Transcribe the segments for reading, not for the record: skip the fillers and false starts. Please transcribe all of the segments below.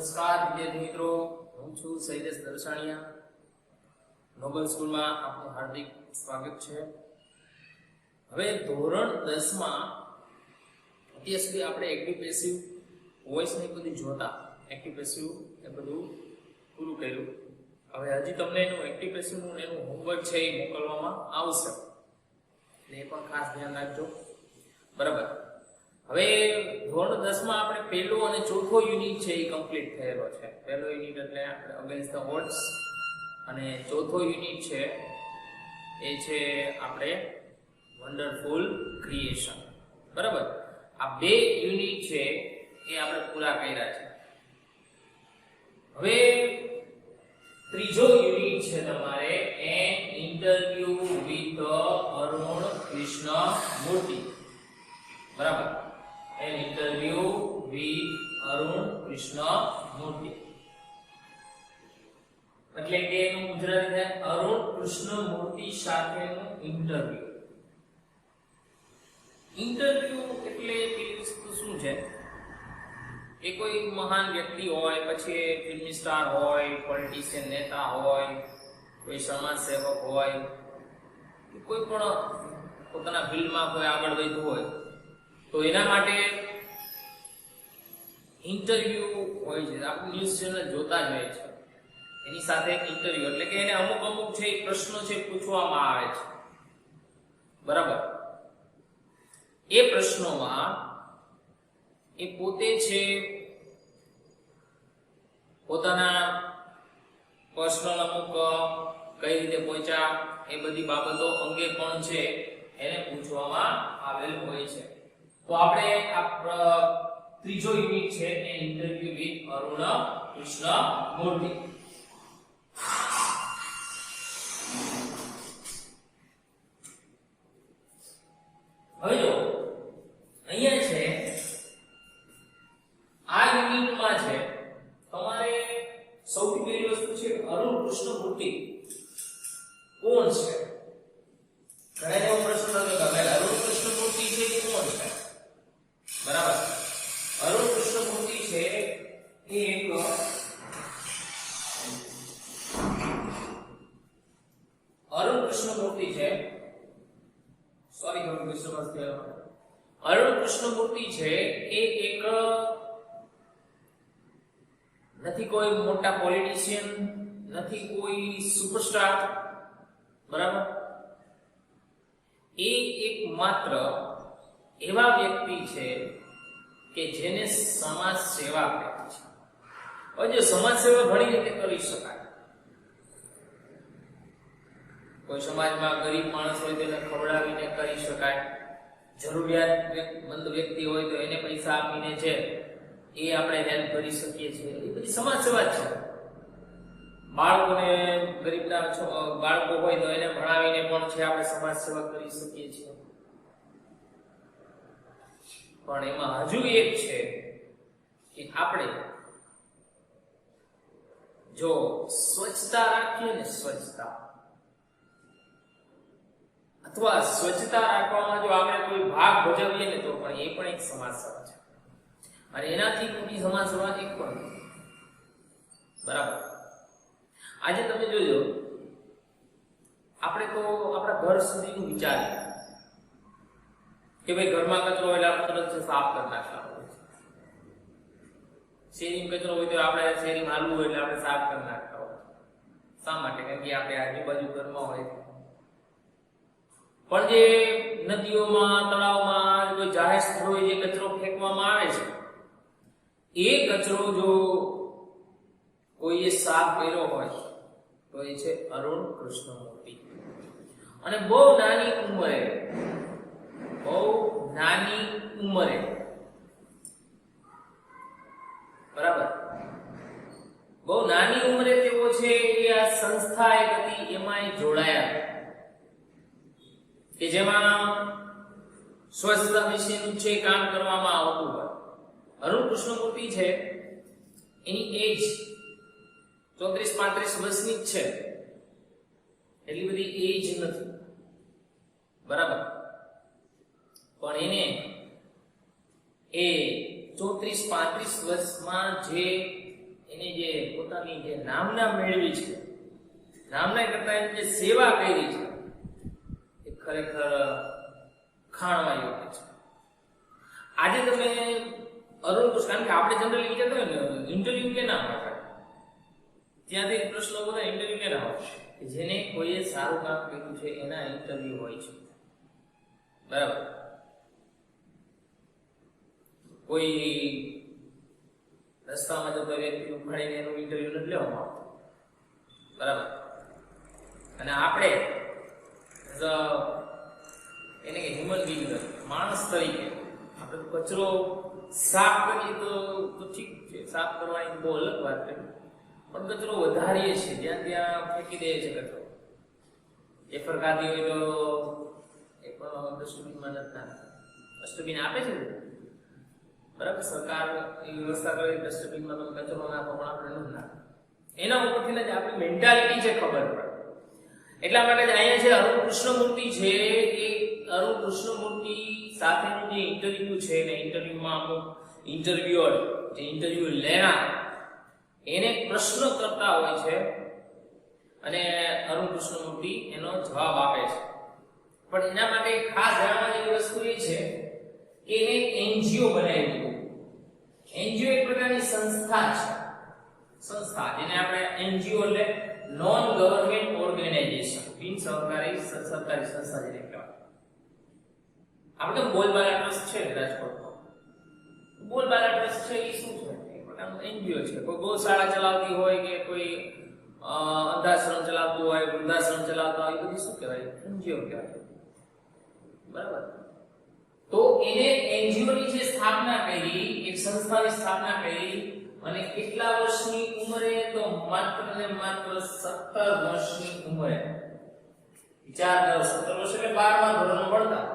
નમસ્કાર વિદ્યાર્થી મિત્રો, હું છું શૈલેષ દર્શાણીયા. નોબલ સ્કૂલમાં આપનું હાર્દિક સ્વાગત છે. હવે ધોરણ 10 માં અત્યાર સુધી આપણે એક્ટિવ પેસિવ વોઇસ ને બધું જોતા, એક્ટિવ પેસિવ એ બધું પૂરું કર્યું. હવે હજી તમને એનું એક્ટિવ પેસિવ નું એનું હોમવર્ક છે એ મોકલવામાં આવશે, એટલે એ પણ ખાસ ધ્યાન રાખજો. બરાબર. હવે ધોરણ 10 માં આપણે પહેલો અને ચોથો યુનિટ છે એ કમ્પ્લીટ થયેલો છે. પહેલો યુનિટ એટલે આપણે અગેન્સ્ટ ધ ઓડ્સ, અને ચોથો યુનિટ છે એ છે આપણે વન્ડરફુલ ક્રિએશન. બરાબર. આ બે યુનિટ છે એ આપણે પૂરા કર્યા છે. હવે ત્રીજો યુનિટ છે તમારે an interview with Arun Krishnamurthy. બરાબર. An interview with Arun Krishnamurti. એટલે કે એનું ગુજરાતી થાય અરુણ કૃષ્ણમૂર્તિ સાથેનું ઇન્ટરવ્યુ. ઇન્ટરવ્યુ એટલે પેલી વસ્તુ શું છે કે કોઈ મહાન વ્યક્તિ હોય, પછી ફિલ્મી સ્ટાર હોય, પોલિટિશિયન નેતા હોય, કોઈ સમાજ સેવક હોય, કોઈ પણ પોતાના ફિલ્ડમાં કોઈ આગળ વધ્યું હોય, તો એના માટે ઇન્ટરવ્યુ હોય છે. આપણે ન્યૂઝ ચેનલ જોતા જ હોય છે, એની સાથે ઇન્ટરવ્યુ એટલે કે એને અમુક છે પ્રશ્નો છે પૂછવામાં આવે છે. બરાબર. એ પ્રશ્નોમાં એ પોતે છે પોતાના પર્સનલ અમુક કઈ રીતે પહોંચ્યા એ બધી બાબતો અંગે પણ છે એને પૂછવામાં આવેલ હોય છે. તો આપણે આ ત્રીજો યુનિટ છે એ ઇન્ટરવ્યુ વિથ અરુણ કૃષ્ણમૂર્તિ. હવે જો અહીંયા છે આ યુનિટમાં છે તમારે સૌથી પહેલી વસ્તુ છે અરુણ કૃષ્ણમૂર્તિ કોણ છે. ઘણા એવો પ્રશ્ન હતો કે અરુણ કૃષ્ણમૂર્તિ છે એ કોણ છે. બરાબર. અરુણ કૃષ્ણમૂર્તિ છે એ એક અરુણ કૃષ્ણમૂર્તિ છે અરુણ કૃષ્ણમૂર્તિ છે એ એક નથી કોઈ મોટા પોલિટિશિયન, નથી કોઈ સુપરસ્ટાર. બરાબર. એ એક માત્ર એવા વ્યક્તિ છે કે જેને સમાજ સેવા કરી છે. હવે જો સમાજ સેવા ઘણી રીતે કરી શકાય. કોઈ સમાજમાં ગરીબ માણસ હોય તો એને ખવડાવીને કરી શકાય. જરૂરિયાતમંદ વ્યક્તિ હોય તો એને પૈસા આપીને છે એ આપણે હેલ્પ કરી શકીએ છીએ. એ બધી સમાજ સેવા જ છે. બાળકોને ગરીબના બાળકો હોય તો એને ભણાવીને પણ છે આપણે સમાજ સેવા કરી શકીએ છીએ. પણ એમાં હજુ એક છે કે આપણે જો સ્વચ્છતા રાખીએ ને, સ્વચ્છતા અથવા સ્વચ્છતા રાખવામાં જો આપણે કોઈ ભાગ ભજવીએ ને તો પણ એ પણ એક સમાજ સેવા છે. અને એનાથી મોટી સમાજ સેવા એક પણ નથી. બરાબર. આજે તમે જોજો, આપણે તો આપણા ઘર સુધીનું વિચારીએ કે ભાઈ ઘરમાં કચરો હોય એટલે આપણે તરત સાફ કરી નાખતા હોય છે. શેરીમાં કચરો હોય તો આપણે શેરીમાં હાલવું હોય એટલે આપણે સાફ કરી નાખતા હોય. શા માટે? કારણ કે આપણે આજુબાજુ ઘરમાં હોય. પણ જે નદીઓમાં, તળાવમાં, કોઈ જાહેર સ્થળોએ જે કચરો ફેંકવામાં આવે છે, એ કચરો જો કોઈએ સાફ કર્યો હોય તો એ છે અરુણ કૃષ્ણમૂર્તિ. અને બહુ નાની ઉંમરે બરાબર, બહુ નાની ઉંમરે તેઓ છે એ આ સંસ્થા એક હતી એમાં જોડાયા કે જેમાં સ્વચ્છતા વિશેનું છે કામ કરવામાં આવતું હોય. અરુણ કૃષ્ણમૂર્તિ છે એની એજ 34-35 વર્ષની જ છે. એટલી બધી એજ નથી. બરાબર. પણ એને એ 34-35 વર્ષમાં જે એની જે પોતાની જે નામના મેળવી છે, નામના કરતા એની જે સેવા કરી છે એ ખરેખર ખાણવા યોગ્ય છે. આજે તમે અરુણ કુશ, કારણ કે આપણે જનરલી વિચારતા હોય ને ઇન્ટરવ્યુ કે ના હોય, ત્યાંથી પ્રશ્નો બધા ઇન્ટરવ્યુ કે ના હોય, જેને કોઈએ સારું કામ કર્યું છે એના ઇન્ટરવ્યુ હોય છે. બરાબર. કોઈ રસ્તામાં જતો વ્યક્તિ ઉભાડીને એનું ઇન્ટરવ્યુ નથી લેવામાં આવતું. બરાબર. અને આપણે એને કે હ્યુમન બીંગ, માણસ તરીકે આપણે કચરો સાફ કરીએ તો ઠીક છે, સાફ કરવાની બહુ અલગ વાત છે, પણ કચરો વધારીએ છીએ, જ્યાં ત્યાં ફેંકી દઈએ છીએ કચરો. એ ફરકાતી હોય તો એ પણ ડસ્ટબિનમાં નથી નાખતા. ડસ્ટબિન આપે છે બરાબર, સરકાર એવી વ્યવસ્થા કરે ડસ્ટબિનમાં તમે કચરો નાખો, પણ આપણે નથી નાખતા. એના ઉપરથી જ આપણી મેન્ટાલિટી છે ખબર પડે. એટલા માટે જ અહીંયા છે અરુણ કૃષ્ણમૂર્તિ છે, એ અરુણ કૃષ્ણમૂર્તિ સાથેનું જે ઇન્ટરવ્યુ છે ને, ઇન્ટરવ્યુમાં અમુક ઇન્ટરવ્યુઅર જે ઇન્ટરવ્યુ લેનાર એને પ્રશ્ન કરતા હોય છે અને અરુણ કૃષ્ણમૂર્તિ એનો જવાબ આપે છે. પણ એના માટે ખાસ જાણવા જેવી વસ્તુ એ છે કે એને એનજીઓ બનાવી દીધું. એનજીઓ એક પ્રકારની સંસ્થા છે, સંસ્થા જેને આપણે એનજીઓ એટલે નોન ગવર્નમેન્ટ ઓર્ગેનાઇઝેશન, બિન સરકારી સંસ્થા જેને કહેવાય. આપણે બોલબાલા ટ્રસ્ટ છે રાજકોટમાં, બોલબાલા ટ્રસ્ટ છે એ શું છે? એક પ્રકારનું એનજીઓ છે. કોઈ ગૌશાળા ચલાવતી હોય કે કોઈ અંધાશ્રમ ચલાવતું હોય, વૃદ્ધાશ્રમ ચલાવતા હોય, બધી શું કહેવાય? એનજીઓ કહેવાય. બરાબર. તો એને એનજીઓ ની જે સ્થાપના કરી, એક સંસ્થાની સ્થાપના કરી, અને કેટલા વર્ષની ઉંમરે? તો માત્ર ને માત્ર 17 વર્ષની ઉંમરે. વિચાર કરો, 17 વર્ષ એટલે 12મા ધોરણમાં ભણતા.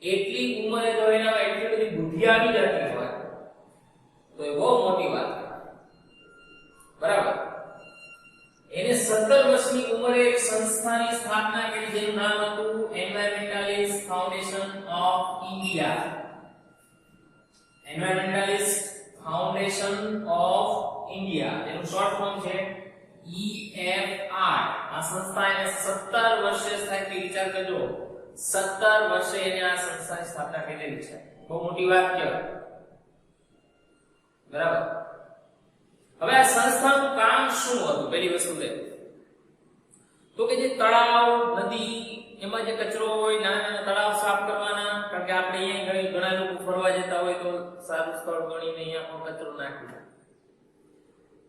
એટલી ઉંમરે જો એનામાં એટલી બધી બુદ્ધિ આવી જતી હોય તો એ બહુ મોટી વાત કહેવાય. બરાબર. એને 17 વર્ષની ઉંમરે એક સંસ્થાની સ્થાપના કરી, જેનું નામ હતું environmentalist foundation of India. Environmentalist foundation of India, એનું શોર્ટ ફોર્મ છે EFI. આ સંસ્થા એને 17 વર્ષે થાય કે વિચાર કરજો, 17 વર્ષે એને આ સંસ્થાની સ્થાપના કરેલી છે. બહુ મોટી વાત કહેવાય. બરાબર. હવે આ સંસ્થાનું કામ શું હતું? પહેલી વસ્તુ તો કે જે તળાવ, નદી, એમાં જે કચરો હોય, નાના નાના તળાવ સાફ કરવાના. કારણ કે આપણે અહીંયા ઘણા લોકો ફરવા જતા હોય તો સારું સ્થળ ગણીને અહીંયા પણ કચરો નાખી દે,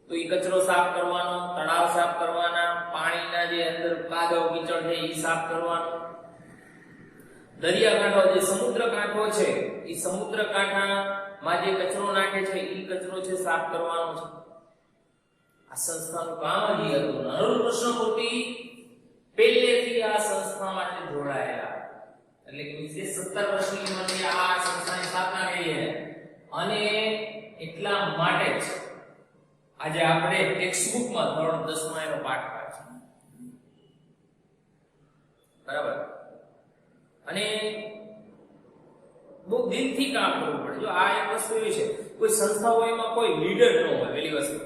તો એ કચરો સાફ કરવાનો, તળાવ સાફ કરવાના, પાણીના જે અંદર કાદવ કીચડ છે એ સાફ કરવાનો. દરિયાકાંઠો, જે સમુદ્ર કાંઠો છે, એ સમુદ્ર કાંઠામાં જે કચરો નાખે છે એ કચરો છે સાફ કરવાનો છે. આ સંસ્થાનું કામ જ હતું. અરુણ કૃષ્ણમૂર્તિ પહેલેથી આ સંસ્થા માટે જોડાયેલા, એટલે કે 17 વર્ષની ઉંમરે આ સંસ્થાની સ્થાપના કરી છે. અને એટલા માટે જ આજે આપણે ટેક્સ્ટબુકમાં ધોરણ 10 માં એનો પાઠ આવે છે. બરાબર. અને બહુ દિલથી કામ કરવું પડે. જો આ એક વસ્તુ એવી છે, કોઈ સંસ્થા હોય એમાં કોઈ લીડર ન હોય, પહેલી વસ્તુ.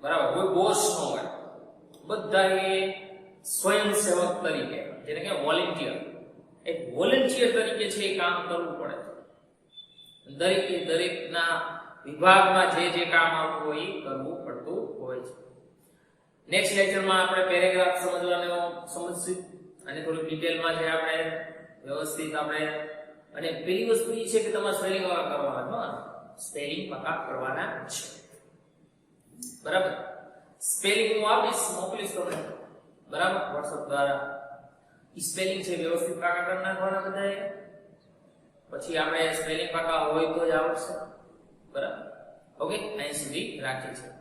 બરાબર. કોઈ બોસ ન હોય, બધા એ સ્વયંસેવક તરીકે, જેને કે વોલેન્ટિયર, એક વોલેન્ટિયર તરીકે છે એ કામ કરવું પડે. દરેકે દરેકના વિભાગમાં જે કામ આવતું હોય એ કરવું પડતું હોય છે. નેક્સ્ટ લેક્ચરમાં આપણે પેરેગ્રાફ સમજશું અને થોડું ડિટેલમાં છે આપણે વ્યવસ્થિત આપણે. અને પેલી વસ્તુ એ છે કે તમારે સ્પેલિંગ પાકા કરવાના, સ્પેલિંગ પાકા કરવાના છે. બરાબર. સ્પેલિંગ હું આપીશ, મોકલીશ તમને. બરાબર. WhatsApp દ્વારા સ્પેલિંગ છે વ્યવસ્થિત પાકા કરી નાખવાના બધાએ. પછી આપણે સ્પેલિંગ પાકા હોય તો જ આવડશે. બરાબર. ઓકે, અહીં સુધી રાખીએ છીએ.